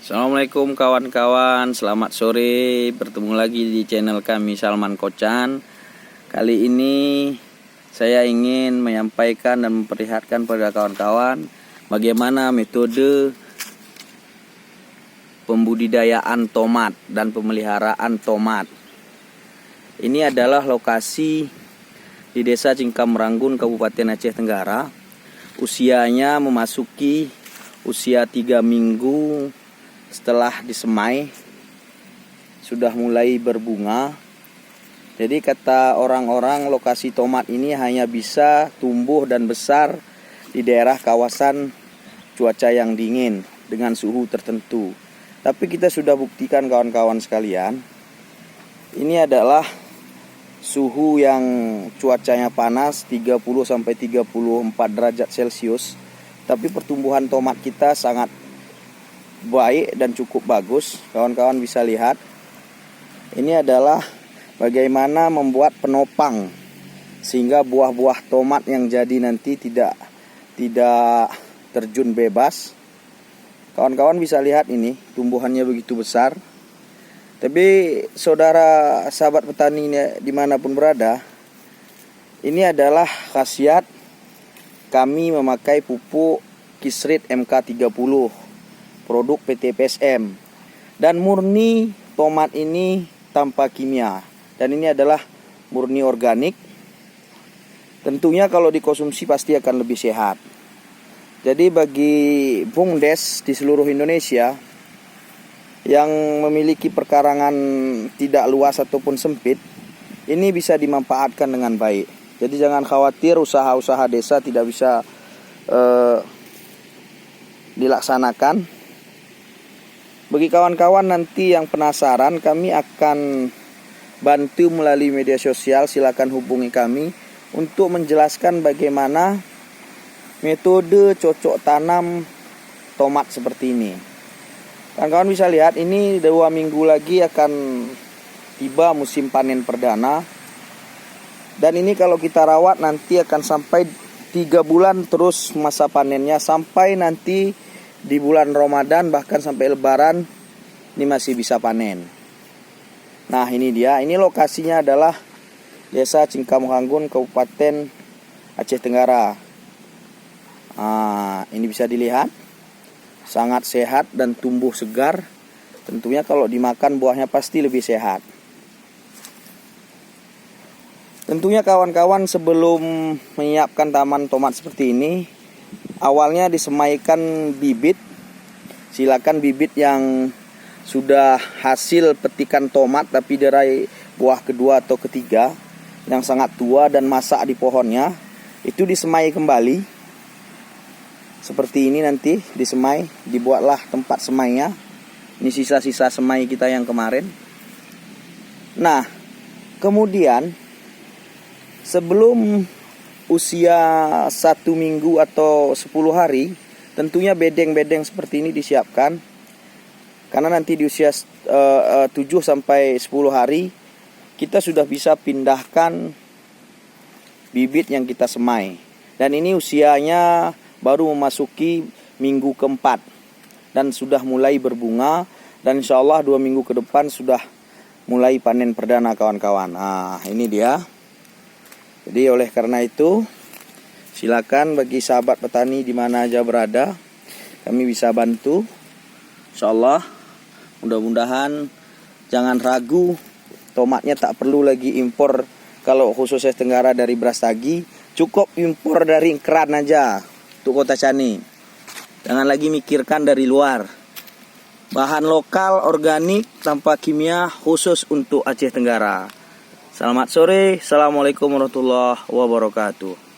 Assalamualaikum kawan-kawan, selamat sore. Bertemu lagi di channel kami Salman Kocan. Kali ini saya ingin menyampaikan dan memperlihatkan pada kawan-kawan bagaimana metode pembudidayaan tomat dan pemeliharaan tomat. Ini adalah lokasi di Desa Cingkamranggun, Kabupaten Aceh Tenggara. Usianya memasuki usia 3 minggu setelah disemai, sudah mulai berbunga. Jadi kata orang-orang, lokasi tomat ini hanya bisa tumbuh dan besar di daerah kawasan cuaca yang dingin dengan suhu tertentu. Tapi kita sudah buktikan kawan-kawan sekalian, ini adalah suhu yang cuacanya panas 30-34 derajat Celcius, tapi pertumbuhan tomat kita sangat baik dan cukup bagus. Kawan-kawan bisa lihat, ini adalah bagaimana membuat penopang sehingga buah-buah tomat yang jadi nanti tidak terjun bebas. Kawan-kawan bisa lihat, ini tumbuhannya begitu besar. Tapi saudara sahabat petani dimanapun berada, ini adalah khasiat kami memakai pupuk Kisrit MK30 produk PT PSM, dan murni tomat ini tanpa kimia, dan ini adalah murni organik. Tentunya kalau dikonsumsi pasti akan lebih sehat. Jadi bagi BUMDes di seluruh Indonesia yang memiliki perkarangan tidak luas ataupun sempit, ini bisa dimanfaatkan dengan baik. Jadi jangan khawatir usaha-usaha desa tidak bisa dilaksanakan. Bagi kawan-kawan nanti yang penasaran, kami akan bantu melalui media sosial. Silakan hubungi kami untuk menjelaskan bagaimana metode cocok tanam tomat seperti ini. Kawan-kawan bisa lihat, ini 2 minggu lagi akan tiba musim panen perdana. Dan ini kalau kita rawat nanti akan sampai 3 bulan terus masa panennya, sampai nanti di bulan Ramadan, bahkan sampai Lebaran ini masih bisa panen. Nah ini dia, ini lokasinya adalah Desa Cingkamranggun, Kabupaten Aceh Tenggara. Ini bisa dilihat, sangat sehat dan tumbuh segar. Tentunya kalau dimakan buahnya pasti lebih sehat. Tentunya kawan-kawan sebelum menyiapkan taman tomat seperti ini, awalnya disemaikan bibit. Silakan bibit yang sudah hasil petikan tomat tapi dari buah kedua atau ketiga yang sangat tua dan masak di pohonnya, itu disemai kembali. Seperti ini nanti disemai, dibuatlah tempat semainya. Ini sisa-sisa semai kita yang kemarin. Nah, kemudian sebelum usia 1 minggu atau 10 hari, tentunya bedeng-bedeng seperti ini disiapkan. Karena nanti di usia 7 sampai 10 hari kita sudah bisa pindahkan bibit yang kita semai. Dan ini usianya baru memasuki minggu keempat dan sudah mulai berbunga, dan insya Allah 2 minggu ke depan sudah mulai panen perdana kawan-kawan. Nah ini dia. Jadi oleh karena itu, silakan bagi sahabat petani di mana aja berada, kami bisa bantu. Insyaallah, mudah-mudahan jangan ragu, tomatnya tak perlu lagi impor. Kalau khusus Aceh Tenggara dari Brastagi, cukup impor dari keran aja untuk Kota Cani. Jangan lagi mikirkan dari luar. Bahan lokal, organik, tanpa kimia, khusus untuk Aceh Tenggara. Selamat sore, assalamualaikum warahmatullahi wabarakatuh.